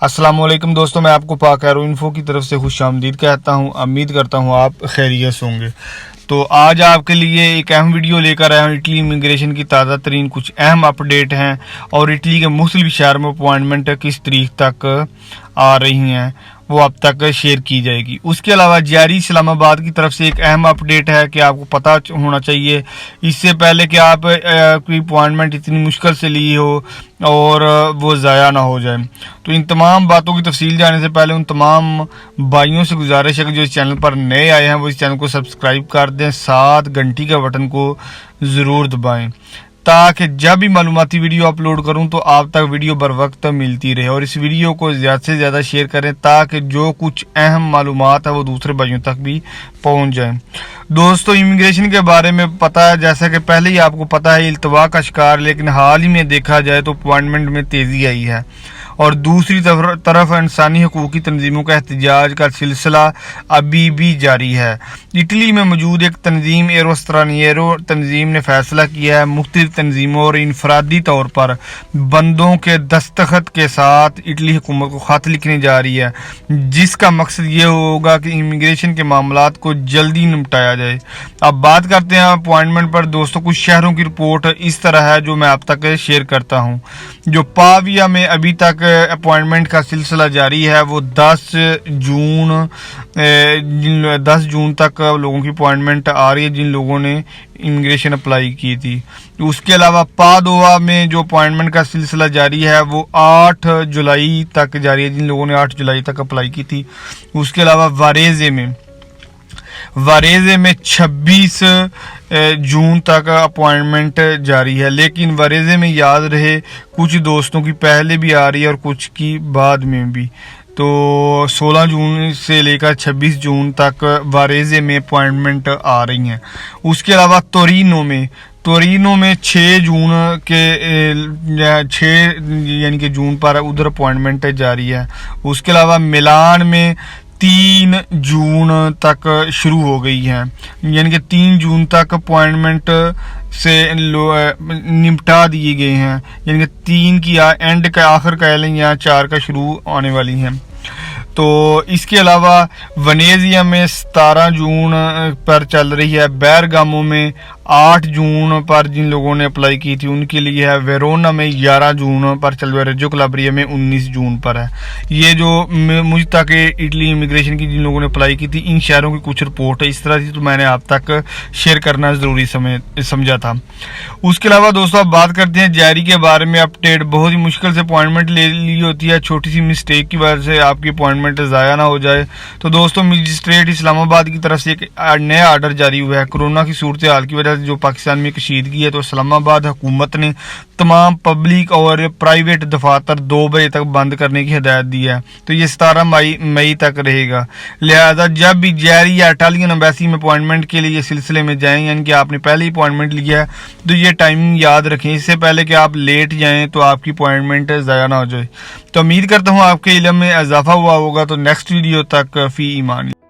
अस्सलाम वालेकुम दोस्तों, मैं आपको पाक एरो इन्फो की तरफ से खुश आमदीद कहता हूँ। उम्मीद करता हूँ आप खैरियत से होंगे। तो आज आपके लिए एक अहम वीडियो लेकर आया हूँ। इटली इमिग्रेशन की ताज़ा तरीन कुछ अहम अपडेट हैं और इटली के मुख्तलिफ शहर में अपॉइंटमेंट किस तारीख तक आ रही हैं वो अब तक शेयर की जाएगी। उसके अलावा जारी इस्लामाबाद की तरफ से एक अहम अपडेट है कि आपको पता होना चाहिए इससे पहले कि आप कोई अपॉइंटमेंट इतनी मुश्किल से ली हो और वो ज़ाया ना हो जाए। तो इन तमाम बातों की तफसील जाने से पहले उन तमाम भाइयों से गुजारिश है कि जो इस चैनल पर नए आए हैं वो इस चैनल को सब्सक्राइब कर दें, साथ घंटी का बटन को ज़रूर दबाएं ताकि जब भी मालूमाती वीडियो अपलोड करूं तो आप तक वीडियो बर वक्त मिलती रहे। और इस वीडियो को ज़्यादा से ज़्यादा शेयर करें ताकि जो कुछ अहम मालूमात है वो दूसरे भाइयों तक भी पहुंच जाए। दोस्तों, इमिग्रेशन के बारे में पता है, जैसा कि पहले ही आपको पता है, इल्तवा का शिकार, लेकिन हाल ही में देखा जाए तो अपॉइंटमेंट में तेज़ी आई है और दूसरी तरफ इंसानी हकूक़ की तंजीमों का एहतजाज का सिलसिला अभी भी जारी है। इटली में मौजूद एक तंजीम एरो स्ट्रानिएरो तंजीम ने फैसला किया है मुख्तलिफ तंजीमों और इनफरादी तौर पर बंदों के दस्तखत के साथ इटली हुकूमत को खत लिखने जा रही है, जिसका मकसद ये होगा कि इमिग्रेशन के मामलात को जल्दी निपटाया जाए। अब बात करते हैं अपॉइंटमेंट पर। दोस्तों, कुछ शहरों की रिपोर्ट इस तरह है जो मैं आप तक शेयर करता हूँ। जो पाविया में अभी तक अपॉइंटमेंट का सिलसिला जारी है वो 10 जून तक लोगों की अपॉइंटमेंट आ रही है जिन लोगों ने इमिग्रेशन अप्लाई की थी। उसके अलावा पादोवा में जो अपॉइंटमेंट का सिलसिला जारी है वो 8 जुलाई तक जारी है जिन लोगों ने 8 जुलाई तक अप्लाई की थी। उसके अलावा वारेजे में 26 जून तक अपॉइंटमेंट जारी है, लेकिन वारेजे में याद रहे कुछ दोस्तों की पहले भी आ रही है और कुछ की बाद में भी। तो 16 जून से लेकर 26 जून तक वारेजे में अपॉइंटमेंट आ रही हैं। उसके अलावा तोरिनो में 6 जून यानी कि जून पर उधर अपॉइंटमेंट जारी है। उसके अलावा मिलान में 3 जून तक शुरू हो गई है, यानी कि 3 जून तक अपॉइंटमेंट से निपटा दिए गए हैं, यानी कि 3 की एंड का आखिर कह लें या 4 का शुरू आने वाली हैं। तो इसके अलावा वनेजिया में 17 जून पर चल रही है। बेरगामो में 8 जून पर जिन लोगों ने अप्लाई की थी उनके लिए है। वेरोना में 11 जून पर चल रहा है। रेजो कलाब्रिया में 19 जून पर है। ये जो मुझ तक इटली इमिग्रेशन की जिन लोगों ने अप्लाई की थी इन शहरों की कुछ रिपोर्ट है इस तरह से, तो मैंने आप तक शेयर करना ज़रूरी समझा था। उसके अलावा दोस्तों, अब बात करते हैं जारी के बारे में अपडेट। बहुत ही मुश्किल से अपॉइंटमेंट ले ली होती है, छोटी सी मिस्टेक की वजह से आपकी अपॉइंटमेंट ज़ाया ना हो जाए। तो दोस्तों, मजिस्ट्रेट इस्लामाबाद की तरफ से एक नया आर्डर जारी हुआ है। कोरोना की सूरत हाल की वजह से जो पाकिस्तान में कशीदगी है, तो इस्लामाबाद हुकूमत ने तमाम पब्लिक और प्राइवेट दफातर 2 बजे तक बंद करने की हिदायत दी है। तो ये 17 मई तक रहेगा। लिहाजा जब भी जारी या इटालियन एम्बेसी में अपॉइंटमेंट के लिए सिलसिले में जाएं, यानी कि आपने पहले ही अपॉइंटमेंट लिया है, तो ये टाइमिंग याद रखें इससे पहले कि आप लेट जाएं तो आपकी अपॉइंटमेंट ज़ाया ना हो जाए। तो उम्मीद करता हूँ आपके इल्म में इजाफा हुआ होगा। तो नेक्स्ट वीडियो तक फी ईमान।